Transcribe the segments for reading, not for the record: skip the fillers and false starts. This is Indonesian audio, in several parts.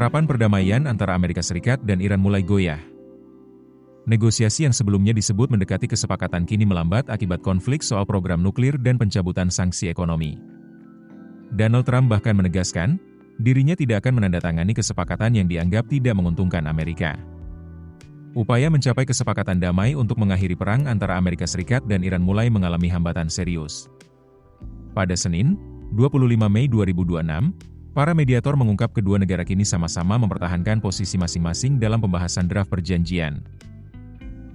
Harapan perdamaian antara Amerika Serikat dan Iran mulai goyah. Negosiasi yang sebelumnya disebut mendekati kesepakatan kini melambat akibat konflik soal program nuklir dan pencabutan sanksi ekonomi. Donald Trump bahkan menegaskan, dirinya tidak akan menandatangani kesepakatan yang dianggap tidak menguntungkan Amerika. Upaya mencapai kesepakatan damai untuk mengakhiri perang antara Amerika Serikat dan Iran mulai mengalami hambatan serius. Pada Senin, 25 Mei 2026, para mediator mengungkap kedua negara kini sama-sama mempertahankan posisi masing-masing dalam pembahasan draft perjanjian.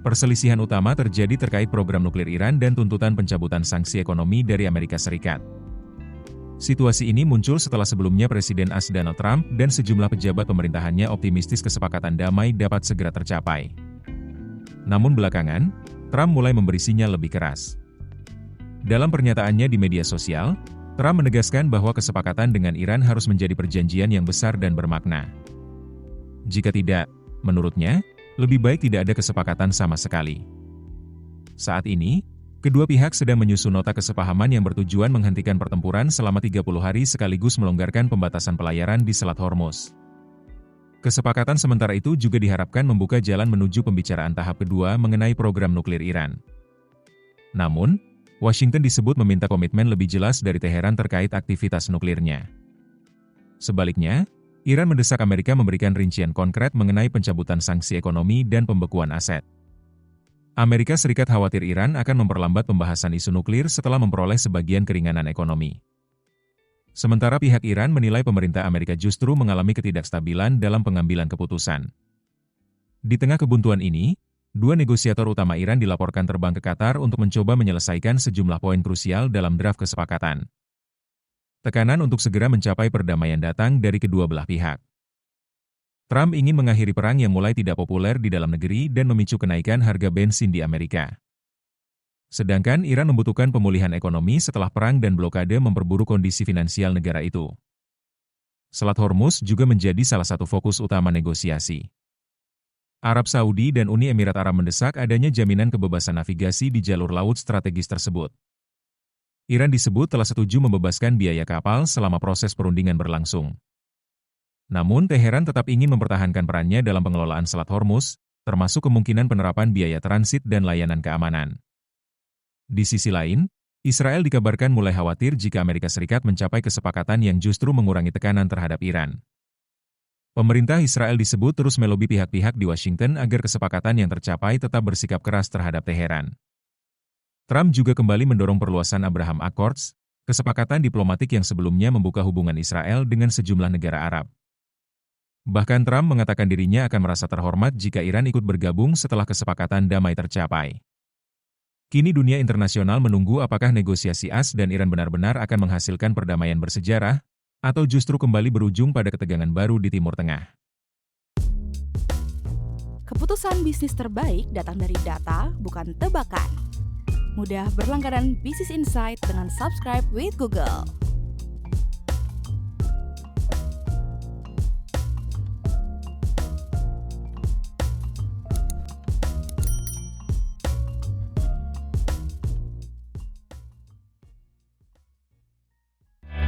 Perselisihan utama terjadi terkait program nuklir Iran dan tuntutan pencabutan sanksi ekonomi dari Amerika Serikat. Situasi ini muncul setelah sebelumnya Presiden AS Donald Trump dan sejumlah pejabat pemerintahannya optimistis kesepakatan damai dapat segera tercapai. Namun belakangan, Trump mulai memberi sinyal lebih keras. Dalam pernyataannya di media sosial, Trump menegaskan bahwa kesepakatan dengan Iran harus menjadi perjanjian yang besar dan bermakna. Jika tidak, menurutnya, lebih baik tidak ada kesepakatan sama sekali. Saat ini, kedua pihak sedang menyusun nota kesepahaman yang bertujuan menghentikan pertempuran selama 30 hari sekaligus melonggarkan pembatasan pelayaran di Selat Hormuz. Kesepakatan sementara itu juga diharapkan membuka jalan menuju pembicaraan tahap kedua mengenai program nuklir Iran. Namun, Washington disebut meminta komitmen lebih jelas dari Teheran terkait aktivitas nuklirnya. Sebaliknya, Iran mendesak Amerika memberikan rincian konkret mengenai pencabutan sanksi ekonomi dan pembekuan aset. Amerika Serikat khawatir Iran akan memperlambat pembahasan isu nuklir setelah memperoleh sebagian keringanan ekonomi. Sementara pihak Iran menilai pemerintah Amerika justru mengalami ketidakstabilan dalam pengambilan keputusan. Di tengah kebuntuan ini, dua negosiator utama Iran dilaporkan terbang ke Qatar untuk mencoba menyelesaikan sejumlah poin krusial dalam draft kesepakatan. Tekanan untuk segera mencapai perdamaian datang dari kedua belah pihak. Trump ingin mengakhiri perang yang mulai tidak populer di dalam negeri dan memicu kenaikan harga bensin di Amerika. Sedangkan Iran membutuhkan pemulihan ekonomi setelah perang dan blokade memperburuk kondisi finansial negara itu. Selat Hormuz juga menjadi salah satu fokus utama negosiasi. Arab Saudi dan Uni Emirat Arab mendesak adanya jaminan kebebasan navigasi di jalur laut strategis tersebut. Iran disebut telah setuju membebaskan biaya kapal selama proses perundingan berlangsung. Namun Teheran tetap ingin mempertahankan perannya dalam pengelolaan Selat Hormuz, termasuk kemungkinan penerapan biaya transit dan layanan keamanan. Di sisi lain, Israel dikabarkan mulai khawatir jika Amerika Serikat mencapai kesepakatan yang justru mengurangi tekanan terhadap Iran. Pemerintah Israel disebut terus melobi pihak-pihak di Washington agar kesepakatan yang tercapai tetap bersikap keras terhadap Teheran. Trump juga kembali mendorong perluasan Abraham Accords, kesepakatan diplomatik yang sebelumnya membuka hubungan Israel dengan sejumlah negara Arab. Bahkan Trump mengatakan dirinya akan merasa terhormat jika Iran ikut bergabung setelah kesepakatan damai tercapai. Kini dunia internasional menunggu apakah negosiasi AS dan Iran benar-benar akan menghasilkan perdamaian bersejarah, atau justru kembali berujung pada ketegangan baru di Timur Tengah. Keputusan bisnis terbaik datang dari data, bukan tebakan. Mudah berlangganan Business Insight dengan subscribe with Google.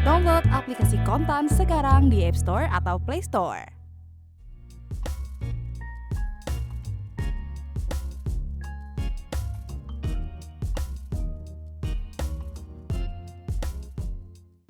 Download aplikasi Kontan sekarang di App Store atau Play Store.